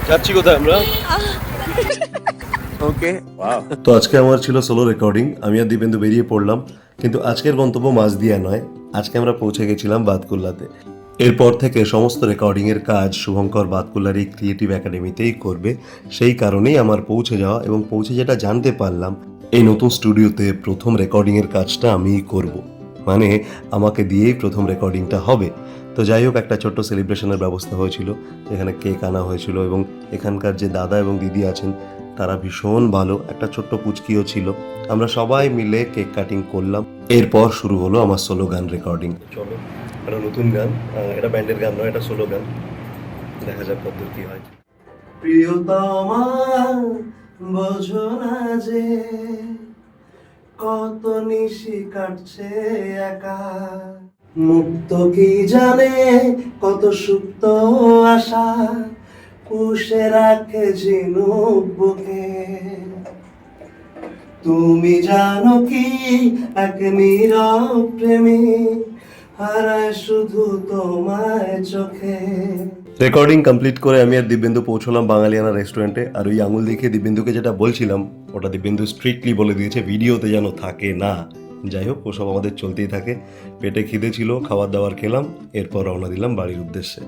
যাচ্ছি কোথায় আমরা? ওকে, তো আজকে আমার ছিল সোলো রেকর্ডিং। আমি আর দীপেন্দু বেরিয়ে পড়লাম, কিন্তু আজকের গন্তব্য মাঝদিয়া নয়। আজকে আমরা পৌঁছে গেছিলাম বাতকুল্লাতে। এরপর থেকে সমস্ত রেকর্ডিংয়ের কাজ শুভঙ্কর বাতকুল্লার এই ক্রিয়েটিভ একাডেমিতেই করবে। সেই কারণেই আমার পৌঁছে যাওয়া, এবং পৌঁছে যেটা জানতে পারলাম, এই নতুন স্টুডিওতে প্রথম রেকর্ডিংয়ের কাজটা আমিই করব। মানে আমাকে দিয়েই প্রথম রেকর্ডিংটা হবে। তো যাই হোক, একটা ছোট্ট সেলিব্রেশনের ব্যবস্থা হয়েছিল, যেখানে কেক আনা হয়েছিল, এবং এখানকার যে দাদা এবং দিদি আছেন তারা ভীষণ ভালো। একটা ছোট্ট পুচকিও ছিল। আমরা সবাই মিলে কেক কাটিং করলাম। এরপর শুরু হলো আমার সোলো গান রেকর্ডিং। চলো, একটা নতুন গান, এটা ব্যান্ডের গান নয়, এটা সোলো গান। দেখা যাক কত কি হয়। প্রিয়তমা, বোঝো না যে কত নিশি কাটছে একা, মুক্ত কি জানে কত সুপ্ত আশা পুষে রাখে ঝিনুক বুকে। তুমি জানো কি এক নীরব প্রেমী হারায় শুধু তোমায় চোখে। রেকর্ডিং কমপ্লিট করে আমি আর দিব্যেন্দু পৌঁছলাম বাঙালিয়ানা রেস্টুরেন্টে। আর ওই আঙুল দেখিয়ে দিব্যেন্দুকে যেটা বলছিলাম, ওটা দিব্যেন্দু স্ট্রিক্টলি বলে দিয়েছে ভিডিওতে যেন থাকে না। যাই হোক, ওসব আমাদের চলতেই থাকে। পেটে খিদে ছিল, খাবার দাবার খেলাম, এরপর রওনা দিলাম বাড়ির উদ্দেশ্যে।